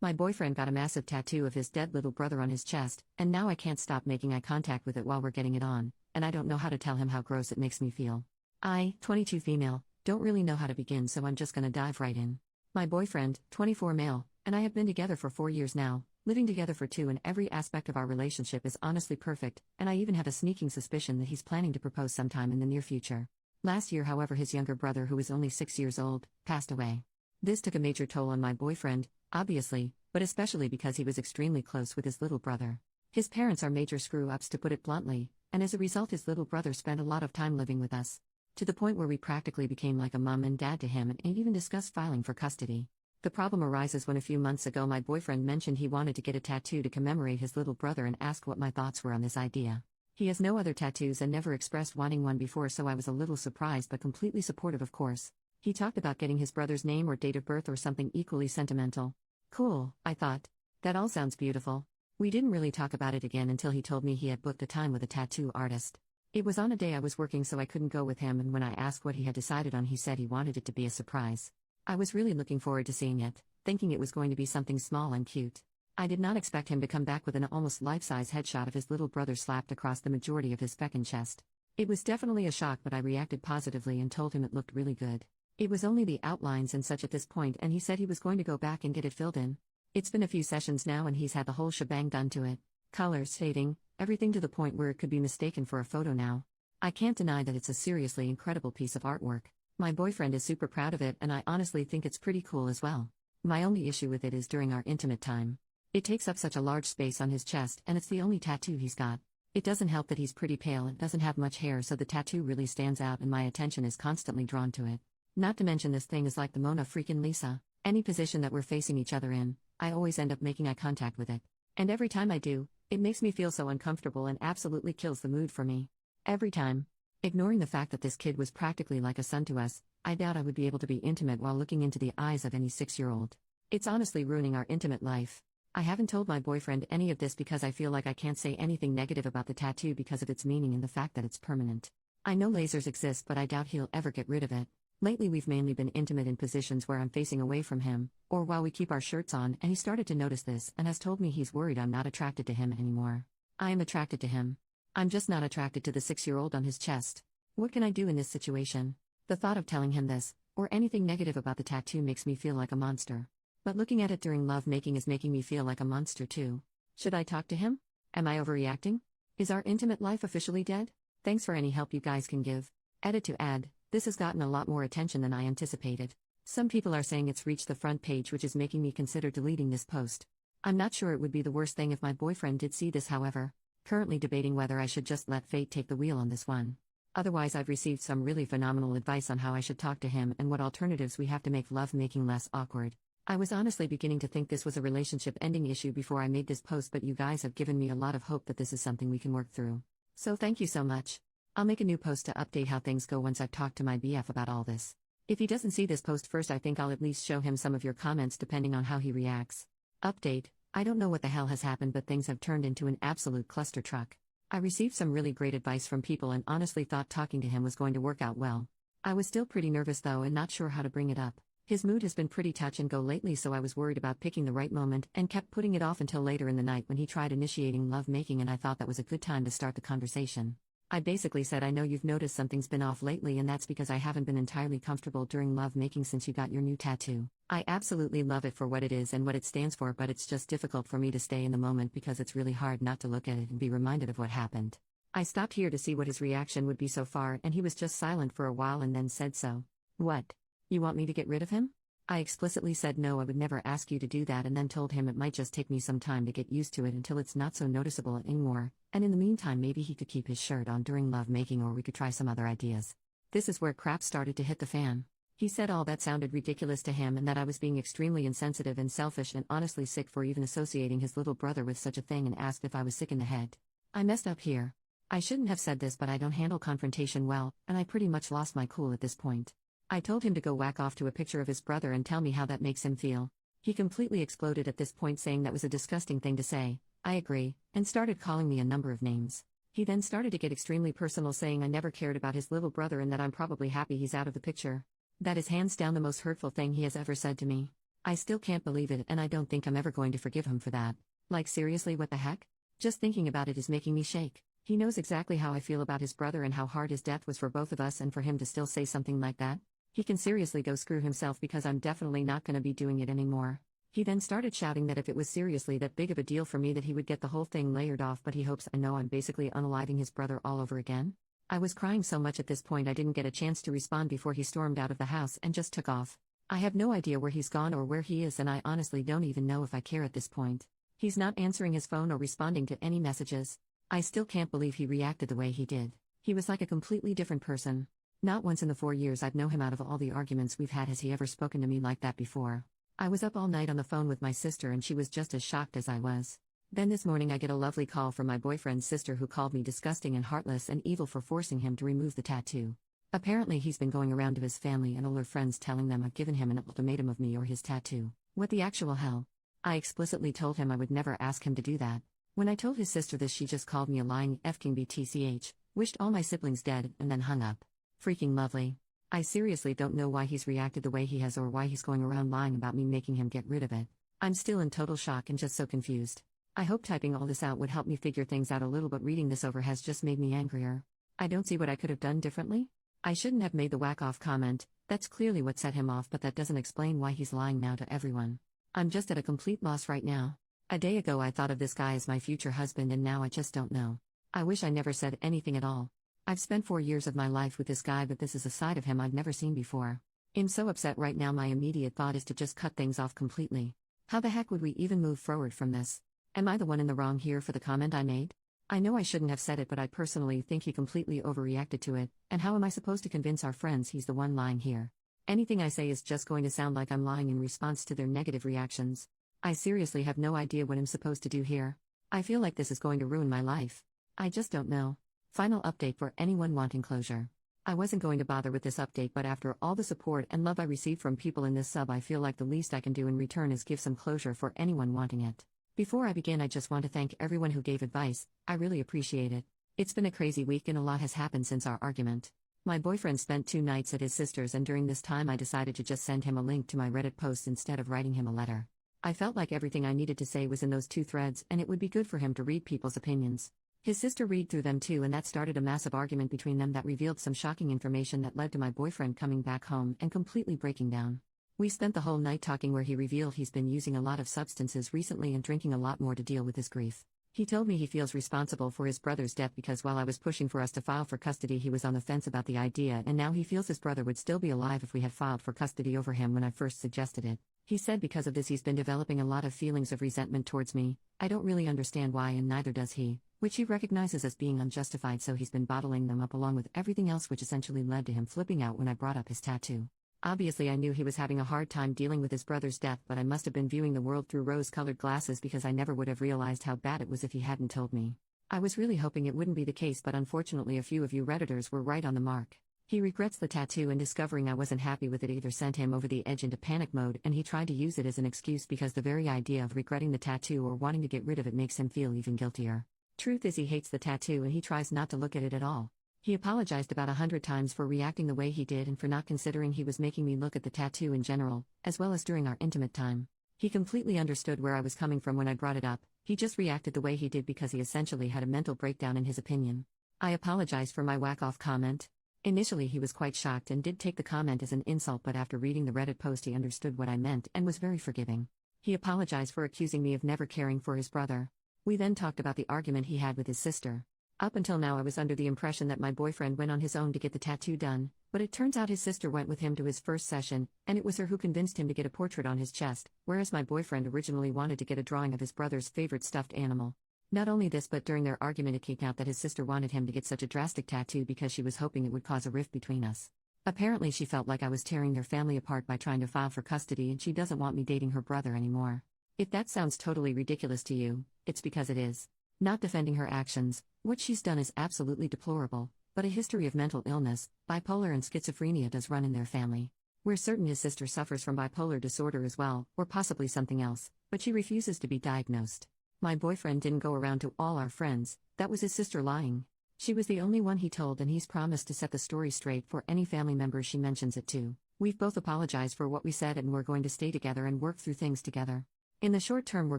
My boyfriend got a massive tattoo of his dead little brother on his chest, and now I can't stop making eye contact with it while we're getting it on, and I don't know how to tell him how gross it makes me feel. I, 22 female, don't really know how to begin, so I'm just gonna dive right in. My boyfriend, 24 male, and I have been together for 4 years now, living together for 2, and every aspect of our relationship is honestly perfect, and I even have a sneaking suspicion that he's planning to propose sometime in the near future. Last year, however, his younger brother, who is only 6 years old, passed away. This took a major toll on my boyfriend, obviously, but especially because he was extremely close with his little brother. His parents are major screw-ups, to put it bluntly, and as a result his little brother spent a lot of time living with us, to the point where we practically became like a mom and dad to him and even discussed filing for custody. The problem arises when a few months ago my boyfriend mentioned he wanted to get a tattoo to commemorate his little brother and asked what my thoughts were on this idea. He has no other tattoos and never expressed wanting one before, so I was a little surprised but completely supportive, of course. He talked about getting his brother's name or date of birth or something equally sentimental. Cool, I thought. That all sounds beautiful. We didn't really talk about it again until he told me he had booked a time with a tattoo artist. It was on a day I was working, so I couldn't go with him, and when I asked what he had decided on, he said he wanted it to be a surprise. I was really looking forward to seeing it, thinking it was going to be something small and cute. I did not expect him to come back with an almost life-size headshot of his little brother slapped across the majority of his back and chest. It was definitely a shock, but I reacted positively and told him it looked really good. It was only the outlines and such at this point, and he said he was going to go back and get it filled in. It's been a few sessions now and he's had the whole shebang done to it. Colors, fading, everything, to the point where it could be mistaken for a photo now. I can't deny that it's a seriously incredible piece of artwork. My boyfriend is super proud of it, and I honestly think it's pretty cool as well. My only issue with it is during our intimate time. It takes up such a large space on his chest, and it's the only tattoo he's got. It doesn't help that he's pretty pale and doesn't have much hair, so the tattoo really stands out and my attention is constantly drawn to it. Not to mention this thing is like the Mona freaking Lisa. Any position that we're facing each other in, I always end up making eye contact with it. And every time I do, it makes me feel so uncomfortable and absolutely kills the mood for me. Every time. Ignoring the fact that this kid was practically like a son to us, I doubt I would be able to be intimate while looking into the eyes of any 6-year-old. It's honestly ruining our intimate life. I haven't told my boyfriend any of this because I feel like I can't say anything negative about the tattoo because of its meaning and the fact that it's permanent. I know lasers exist, but I doubt he'll ever get rid of it. Lately we've mainly been intimate in positions where I'm facing away from him, or while we keep our shirts on, and he started to notice this and has told me he's worried I'm not attracted to him anymore. I am attracted to him. I'm just not attracted to the 6-year-old on his chest. What can I do in this situation? The thought of telling him this, or anything negative about the tattoo, makes me feel like a monster. But looking at it during lovemaking is making me feel like a monster too. Should I talk to him? Am I overreacting? Is our intimate life officially dead? Thanks for any help you guys can give. Edit to add, this has gotten a lot more attention than I anticipated. Some people are saying it's reached the front page, which is making me consider deleting this post. I'm not sure it would be the worst thing if my boyfriend did see this, however. Currently debating whether I should just let fate take the wheel on this one. Otherwise, I've received some really phenomenal advice on how I should talk to him and what alternatives we have to make lovemaking less awkward. I was honestly beginning to think this was a relationship ending issue before I made this post, but you guys have given me a lot of hope that this is something we can work through. So thank you so much. I'll make a new post to update how things go once I've talked to my BF about all this. If he doesn't see this post first, I think I'll at least show him some of your comments depending on how he reacts. Update: I don't know what the hell has happened, but things have turned into an absolute cluster truck. I received some really great advice from people and honestly thought talking to him was going to work out well. I was still pretty nervous though and not sure how to bring it up. His mood has been pretty touch and go lately, so I was worried about picking the right moment and kept putting it off until later in the night when he tried initiating lovemaking, and I thought that was a good time to start the conversation. I basically said, I know you've noticed something's been off lately, and that's because I haven't been entirely comfortable during lovemaking since you got your new tattoo. I absolutely love it for what it is and what it stands for, but it's just difficult for me to stay in the moment because it's really hard not to look at it and be reminded of what happened. I stopped here to see what his reaction would be so far, and he was just silent for a while and then said, so, what? You want me to get rid of him? I explicitly said no, I would never ask you to do that, and then told him it might just take me some time to get used to it until it's not so noticeable anymore, and in the meantime maybe he could keep his shirt on during lovemaking, or we could try some other ideas. This is where crap started to hit the fan. He said all that sounded ridiculous to him and that I was being extremely insensitive and selfish and honestly sick for even associating his little brother with such a thing, and asked if I was sick in the head. I messed up here. I shouldn't have said this, but I don't handle confrontation well, and I pretty much lost my cool at this point. I told him to go whack off to a picture of his brother and tell me how that makes him feel. He completely exploded at this point, saying that was a disgusting thing to say. I agree, and started calling me a number of names. He then started to get extremely personal, saying I never cared about his little brother and that I'm probably happy he's out of the picture. That is hands down the most hurtful thing he has ever said to me. I still can't believe it, and I don't think I'm ever going to forgive him for that. Like, seriously, what the heck? Just thinking about it is making me shake. He knows exactly how I feel about his brother and how hard his death was for both of us, and for him to still say something like that? He can seriously go screw himself, because I'm definitely not gonna be doing it anymore. He then started shouting that if it was seriously that big of a deal for me, that he would get the whole thing layered off, but he hopes I know I'm basically unaliving his brother all over again. I was crying so much at this point I didn't get a chance to respond before he stormed out of the house and just took off. I have no idea where he's gone or where he is, and I honestly don't even know if I care at this point. He's not answering his phone or responding to any messages. I still can't believe he reacted the way he did. He was like a completely different person. Not once in the 4 years I've known him, out of all the arguments we've had, has he ever spoken to me like that before. I was up all night on the phone with my sister, and she was just as shocked as I was. Then this morning I get a lovely call from my boyfriend's sister, who called me disgusting and heartless and evil for forcing him to remove the tattoo. Apparently he's been going around to his family and older friends telling them I've given him an ultimatum of me or his tattoo. What the actual hell? I explicitly told him I would never ask him to do that. When I told his sister this, she just called me a lying f-king btch, wished all my siblings dead, and then hung up. Freaking lovely. I seriously don't know why he's reacted the way he has, or why he's going around lying about me making him get rid of it. I'm still in total shock and just so confused. I hope typing all this out would help me figure things out a little, but reading this over has just made me angrier. I don't see what I could have done differently. I shouldn't have made the whack-off comment. That's clearly what set him off, but that doesn't explain why he's lying now to everyone. I'm just at a complete loss right now. A day ago I thought of this guy as my future husband, and now I just don't know. I wish I never said anything at all. I've spent 4 years of my life with this guy, but this is a side of him I've never seen before. I'm so upset right now. My immediate thought is to just cut things off completely. How the heck would we even move forward from this? Am I the one in the wrong here for the comment I made? I know I shouldn't have said it, but I personally think he completely overreacted to it, and how am I supposed to convince our friends he's the one lying here? Anything I say is just going to sound like I'm lying in response to their negative reactions. I seriously have no idea what I'm supposed to do here. I feel like this is going to ruin my life. I just don't know. Final update for anyone wanting closure. I wasn't going to bother with this update, but after all the support and love I received from people in this sub, I feel like the least I can do in return is give some closure for anyone wanting it. Before I begin, I just want to thank everyone who gave advice. I really appreciate it. It's been a crazy week and a lot has happened since our argument. My boyfriend spent 2 nights at his sister's, and during this time I decided to just send him a link to my Reddit post instead of writing him a letter. I felt like everything I needed to say was in those 2 threads, and it would be good for him to read people's opinions. His sister read through them too, and that started a massive argument between them that revealed some shocking information that led to my boyfriend coming back home and completely breaking down. We spent the whole night talking, where he revealed he's been using a lot of substances recently and drinking a lot more to deal with his grief. He told me he feels responsible for his brother's death because while I was pushing for us to file for custody, he was on the fence about the idea, and now he feels his brother would still be alive if we had filed for custody over him when I first suggested it. He said because of this he's been developing a lot of feelings of resentment towards me. I don't really understand why, and neither does he, which he recognizes as being unjustified, so he's been bottling them up along with everything else, which essentially led to him flipping out when I brought up his tattoo. Obviously I knew he was having a hard time dealing with his brother's death, but I must have been viewing the world through rose-colored glasses, because I never would have realized how bad it was if he hadn't told me. I was really hoping it wouldn't be the case, but unfortunately a few of you Redditors were right on the mark. He regrets the tattoo, and discovering I wasn't happy with it either sent him over the edge into panic mode, and he tried to use it as an excuse because the very idea of regretting the tattoo or wanting to get rid of it makes him feel even guiltier. Truth is, he hates the tattoo and he tries not to look at it at all. He apologized about 100 times for reacting the way he did and for not considering he was making me look at the tattoo in general, as well as during our intimate time. He completely understood where I was coming from when I brought it up. He just reacted the way he did because he essentially had a mental breakdown in his opinion. I apologized for my whack-off comment. Initially he was quite shocked and did take the comment as an insult, but after reading the Reddit post he understood what I meant and was very forgiving. He apologized for accusing me of never caring for his brother. We then talked about the argument he had with his sister. Up until now I was under the impression that my boyfriend went on his own to get the tattoo done, but it turns out his sister went with him to his first session, and it was her who convinced him to get a portrait on his chest, whereas my boyfriend originally wanted to get a drawing of his brother's favorite stuffed animal. Not only this, but during their argument it came out that his sister wanted him to get such a drastic tattoo because she was hoping it would cause a rift between us. Apparently she felt like I was tearing their family apart by trying to file for custody, and she doesn't want me dating her brother anymore. If that sounds totally ridiculous to you, it's because it is. Not defending her actions, what she's done is absolutely deplorable, but a history of mental illness, bipolar and schizophrenia does run in their family. We're certain his sister suffers from bipolar disorder as well, or possibly something else, but she refuses to be diagnosed. My boyfriend didn't go around to all our friends, that was his sister lying. She was the only one he told, and he's promised to set the story straight for any family members she mentions it to. We've both apologized for what we said and we're going to stay together and work through things together. In the short term, we're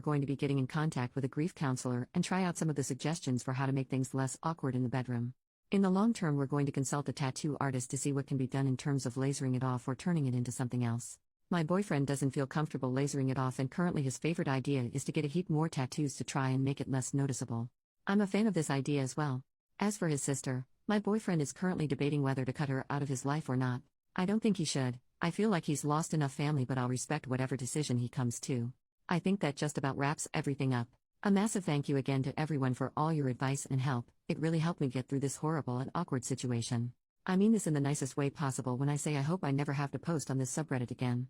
going to be getting in contact with a grief counselor and try out some of the suggestions for how to make things less awkward in the bedroom. In the long term, we're going to consult a tattoo artist to see what can be done in terms of lasering it off or turning it into something else. My boyfriend doesn't feel comfortable lasering it off, and currently his favorite idea is to get a heap more tattoos to try and make it less noticeable. I'm a fan of this idea as well. As for his sister, my boyfriend is currently debating whether to cut her out of his life or not. I don't think he should. I feel like he's lost enough family, but I'll respect whatever decision he comes to. I think that just about wraps everything up. A massive thank you again to everyone for all your advice and help. It really helped me get through this horrible and awkward situation. I mean this in the nicest way possible when I say I hope I never have to post on this subreddit again.